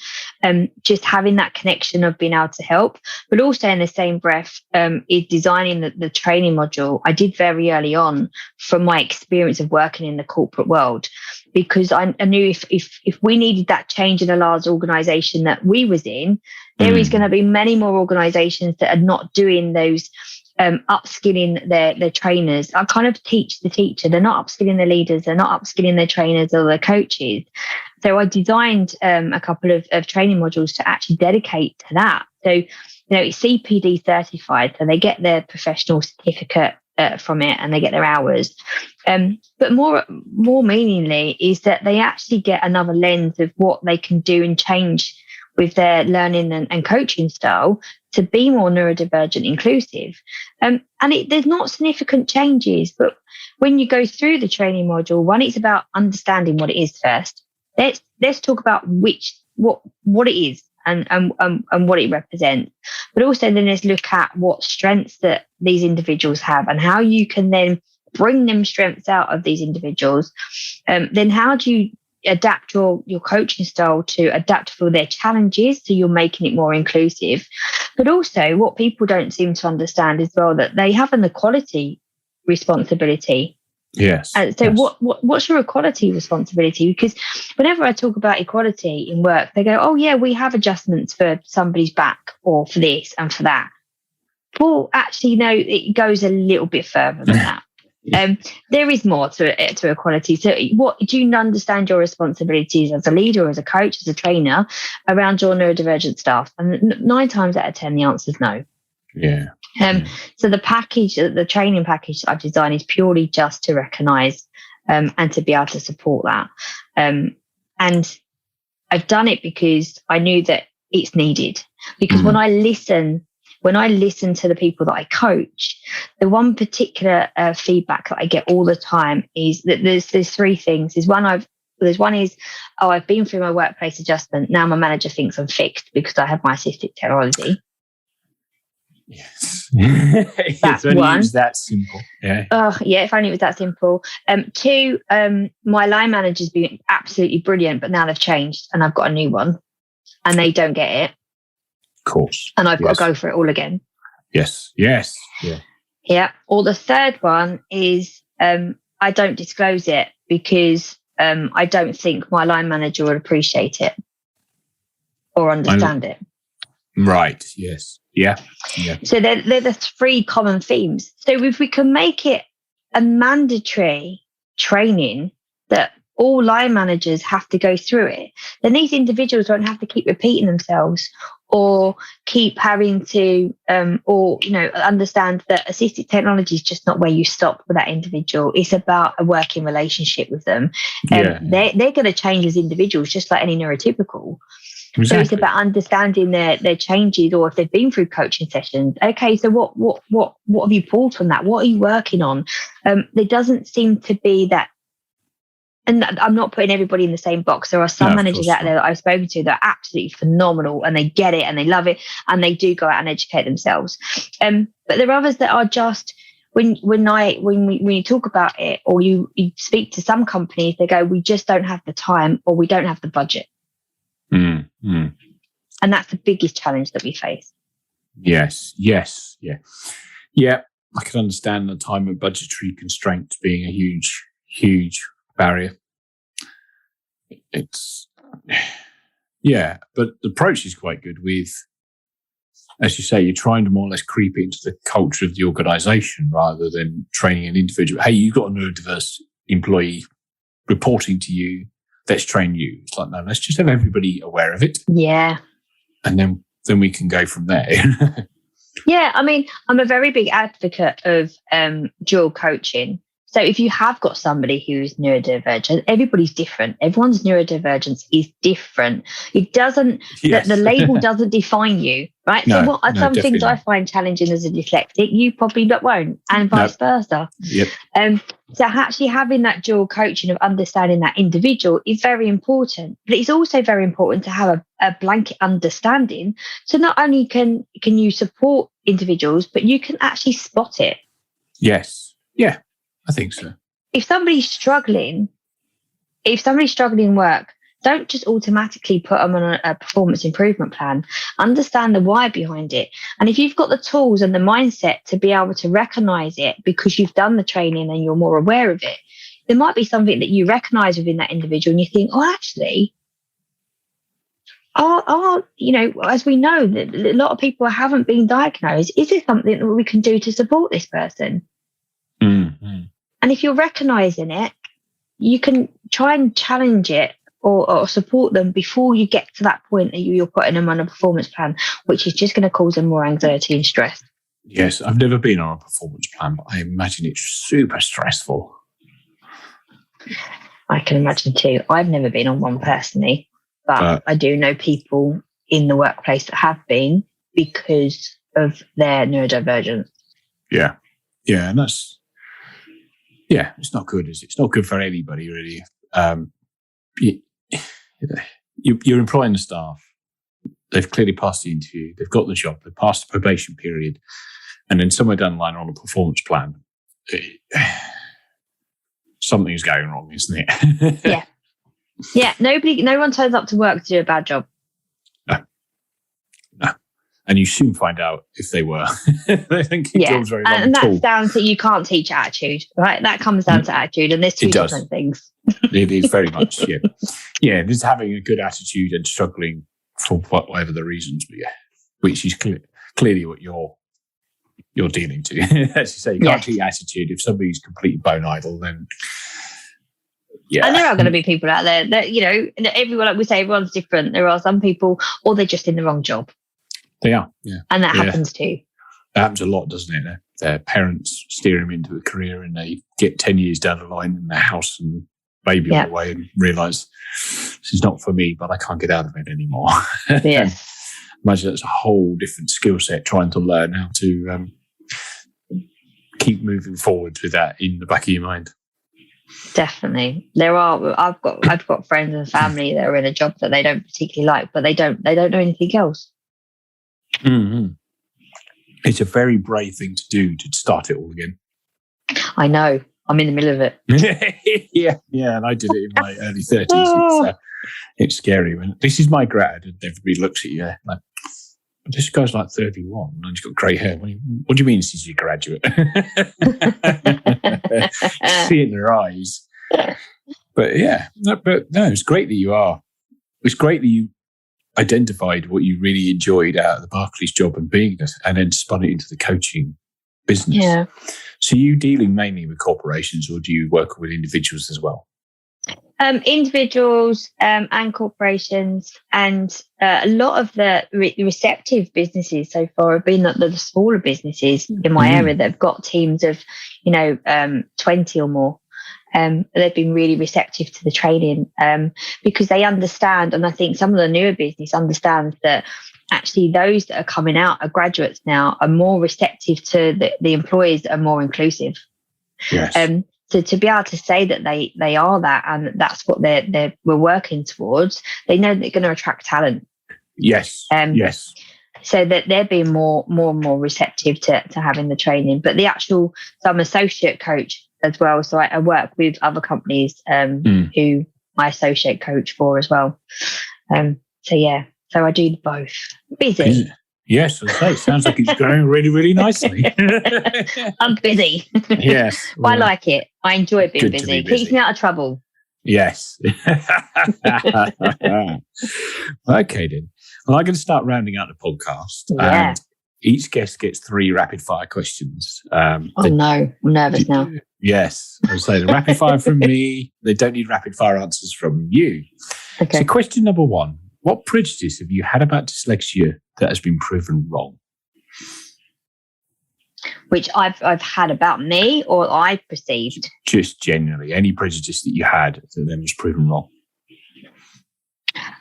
just having that connection of being able to help, but also in the same breath is designing the training module I did very early on from my experience of working in the corporate world, because I knew if we needed that change in a large organisation that we was in, there is going to be many more organisations that are not doing those upskilling their trainers. I kind of teach the teacher. They're not upskilling the leaders. They're not upskilling their trainers or their coaches. So I designed a couple of training modules to actually dedicate to that. So, it's CPD certified. So they get their professional certificate from it, and they get their hours. But more meaningly is that they actually get another lens of what they can do and change with their learning and coaching style to be more neurodivergent inclusive. There's not significant changes, but when you go through the training module, one, it's about understanding what it is first. Let's talk about what it is and what it represents. But also then let's look at what strengths that these individuals have and how you can then bring them strengths out of these individuals. Then how do you adapt your coaching style to adapt for their challenges, so you're making it more inclusive. But also what people don't seem to understand as well, that they have an equality responsibility.
Yes.
So
yes.
What's your equality responsibility? Because whenever I talk about equality in work, they go, oh yeah, we have adjustments for somebody's back or for this and for that. Well, actually, no, it goes a little bit further than that. There is more to equality. So what do you understand your responsibilities as a leader, as a coach, as a trainer around your neurodivergent staff? And 9 times out of 10, the answer is no.
Yeah.
So the training package that I've designed is purely just to recognise and to be able to support that. And I've done it because I knew that it's needed. Because when I listen to the people that I coach, the one particular feedback that I get all the time is that there's 3 things. I've been through my workplace adjustment. Now my manager thinks I'm fixed because I have my assistive technology.
Yes.
That's
if
one.
It was that simple. Yeah.
Oh, yeah, if only it was that simple. 2, my line manager's been absolutely brilliant, but now they've changed and I've got a new one and they don't get it.
Of course.
And I've got to go for it all again.
Yes. Yes. Yeah.
Yeah. Or the 3rd one is I don't disclose it because I don't think my line manager would appreciate it or understand it.
Right. Yes. Yeah. Yeah.
So they're the 3 common themes. So if we can make it a mandatory training that all line managers have to go through it, then these individuals won't have to keep repeating themselves or keep having to understand that assistive technology is just not where you stop with that individual. It's about a working relationship with them. They're going to change as individuals just like any neurotypical. Exactly. So it's about understanding their changes, or if they've been through coaching sessions. Okay, so what have you pulled from that? What are you working on? There doesn't seem to be that. And I'm not putting everybody in the same box. There are some managers out there that I've spoken to that are absolutely phenomenal and they get it and they love it and they do go out and educate themselves. But there are others that are just, when you talk about it, or you speak to some companies, they go, we just don't have the time or we don't have the budget. And that's the biggest challenge that we face. Yes.
Yeah. I can understand the time and budgetary constraints being a huge barrier. But the approach is quite good with, as you say, you're trying to more or less creep into the culture of the organisation rather than training an individual. Hey, you've got a neurodiverse employee reporting to you. Let's train you. It's like, no, let's just have everybody aware of it.
Yeah.
And then we can go from there.
Yeah. I mean, I'm a very big advocate of dual coaching. So if you have got somebody who's neurodivergent, everybody's different. Everyone's neurodivergence is different. It doesn't, the label doesn't define you, right?
No,
so some things I find challenging as a dyslexic, you probably won't, and vice versa.
Yep.
So actually having that dual coaching of understanding that individual is very important. But it's also very important to have a blanket understanding. So not only can you support individuals, but you can actually spot it.
Yes. Yeah. I think so.
If somebody's struggling in work, don't just automatically put them on a performance improvement plan. Understand the why behind it. And if you've got the tools and the mindset to be able to recognize it because you've done the training and you're more aware of it, there might be something that you recognize within that individual and you think, oh, actually, as we know, that a lot of people haven't been diagnosed. Is there something that we can do to support this person?
Mm-hmm.
And if you're recognizing it, you can try and challenge it or support them before you get to that point that you're putting them on a performance plan, which is just going to cause them more anxiety and stress.
Yes, I've never been on a performance plan, but I imagine it's super stressful.
I can imagine too. I've never been on one personally, but I do know people in the workplace that have been because of their neurodivergence.
Yeah. Yeah. And that's, it's not good, is it? It's not good for anybody, really. You're employing the staff. They've clearly passed the interview. They've got the job. They've passed the probation period. And then somewhere down the line on a performance plan, something's going wrong, isn't it?
Yeah. Yeah. No one turns up to work to do a bad job.
No. And you soon find out if they were. They think your job's very long.
And that's down to, you can't teach attitude, right? That comes down to attitude, and there's two different things.
It is very much, yeah. Yeah, there's having a good attitude and struggling for whatever the reasons, but which is clearly what you're dealing to. As you say, you can't teach attitude. If somebody's completely bone idle, then
and there are going to be people out there that, everyone, like we say, everyone's different. There are some people, or they're just in the wrong job.
They are, yeah.
And that happens too.
That happens a lot, doesn't it? Their parents steer them into a career, and they get 10 years down the line in their house and baby on the way and realise this is not for me, but I can't get out of it anymore.
Yes.
Imagine that's a whole different skill set, trying to learn how to keep moving forward with that in the back of your mind. Definitely.
I've got friends and family that are in a job that they don't particularly like, but they don't know anything else.
Mm-hmm. It's a very brave thing to do, to start it all again.
I know. I'm in the middle of it.
Yeah, and I did it in my early 30s. It's scary. This is my grad, and everybody looks at you like, this guy's like 31 and he's got grey hair. What do you mean this is your graduate? See it in their eyes. But it's great that you are. It's great that you identified what you really enjoyed out of the Barclays job and then spun it into the coaching business.
Yeah.
So you dealing mainly with corporations, or do you work with individuals as well?
Individuals and corporations, and a lot of the receptive businesses so far have been the smaller businesses in my area that have got teams of 20 or more. They've been really receptive to the training because they understand, and I think some of the newer business understands that actually those that are coming out are graduates now are more receptive to the employers that are more inclusive.
Yes.
So to be able to say that they are that, and that's what we're working towards, they know they're going to attract talent.
Yes. Yes.
So that they're being more and more receptive to having the training. But so I'm associate coach as well. So I work with other companies who I associate coach for as well. So I do both. Busy.
Yes, as I say, sounds like it's going really, really nicely.
I'm busy.
Yes.
Well, I like it. I enjoy being busy. Keeps me out of trouble.
Yes. Okay, then. Well, I'm going to start rounding out the podcast.
Yeah.
And each guest gets 3 rapid fire questions.
No, I'm nervous now.
Yes. I'll say the rapid fire from me. They don't need rapid fire answers from you.
Okay.
So question number 1. What prejudice have you had about dyslexia that has been proven wrong?
Which I've had about me, or I perceived?
Just generally, any prejudice that you had that then was proven wrong.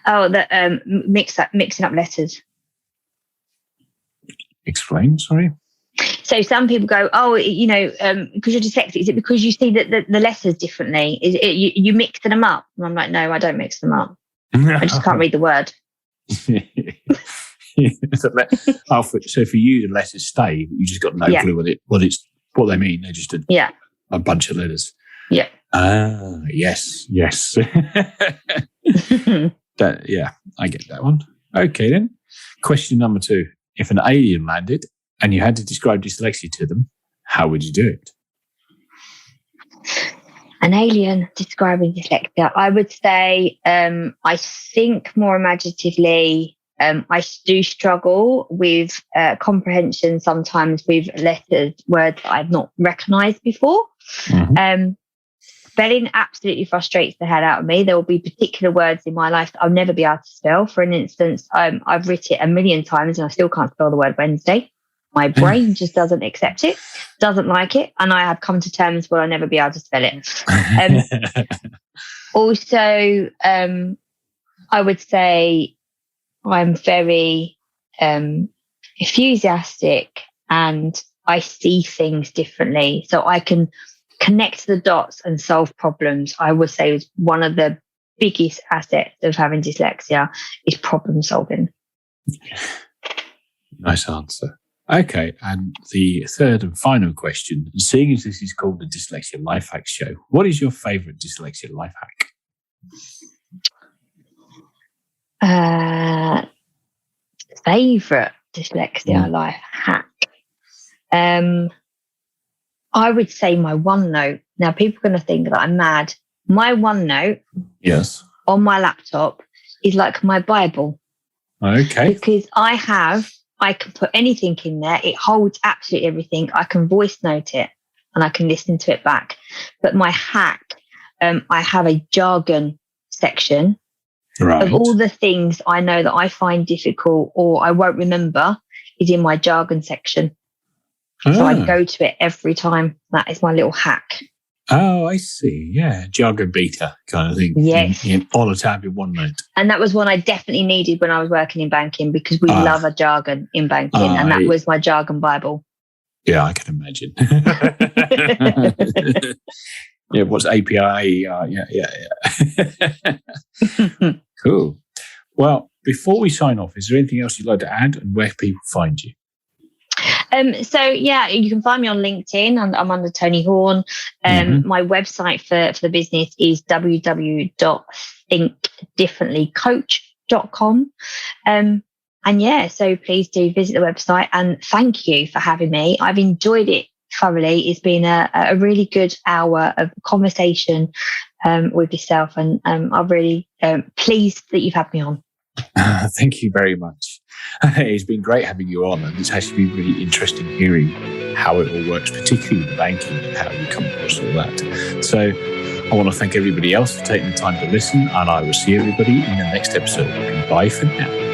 Oh, the mixing up letters.
Explain, sorry.
So some people go, because you're dyslexic, is it because you see the letters differently? Is it you mixing them up? And I'm like, no, I don't mix them up. I just can't read the word.
So for you, the letters stay. You just got no clue what they mean. They're just a bunch of letters.
Yeah.
Yes. I get that one. Okay, then. Question number 2. If an alien landed and you had to describe dyslexia to them, how would you do it?
An alien describing dyslexia, I would say I think more imaginatively. I do struggle with comprehension sometimes with letters, words that I've not recognised before. Mm-hmm. Spelling absolutely frustrates the hell out of me. There will be particular words in my life that I'll never be able to spell. For an instance, I've written it a million times and I still can't spell the word Wednesday. My brain just doesn't accept it, doesn't like it, and I have come to terms where I'll never be able to spell it. Also, I would say I'm very enthusiastic and I see things differently. So I can connect the dots and solve problems. I would say is one of the biggest assets of having dyslexia is problem solving.
Nice answer. Okay, and the third and final question, seeing as this is called the Dyslexia Life Hacks Show, what is your favourite dyslexia life hack?
Favourite dyslexia life hack? I would say my OneNote. Now, people are going to think that I'm mad. My OneNote on my laptop is like my Bible.
Okay.
Because I can put anything in there. It holds absolutely everything. I can voice note it and I can listen to it back. But my hack, I have a jargon section of all the things I know that I find difficult or I won't remember is in my jargon section. So I go to it every time. That is my little hack.
Oh, I see. Yeah, jargon beta kind of thing.
Yes.
All the time in OneNote.
And that was one I definitely needed when I was working in banking because we love a jargon in banking. And that was my jargon Bible.
Yeah, I can imagine. Yeah, what's API? Yeah. Cool. Well, before we sign off, is there anything else you'd like to add and where people find you?
So yeah, you can find me on LinkedIn. I'm under Toni Horn. My website for the business is www.thinkdifferentlycoach.com. And yeah, so please do visit the website and thank you for having me. I've enjoyed it thoroughly. It's been a really good hour of conversation with yourself, and I'm really pleased that you've had me on.
Thank you very much. It's been great having you on, and it's actually been really interesting hearing how it all works, particularly with the banking and how you come across all that. So I want to thank everybody else for taking the time to listen, and I will see everybody in the next episode. Goodbye for now.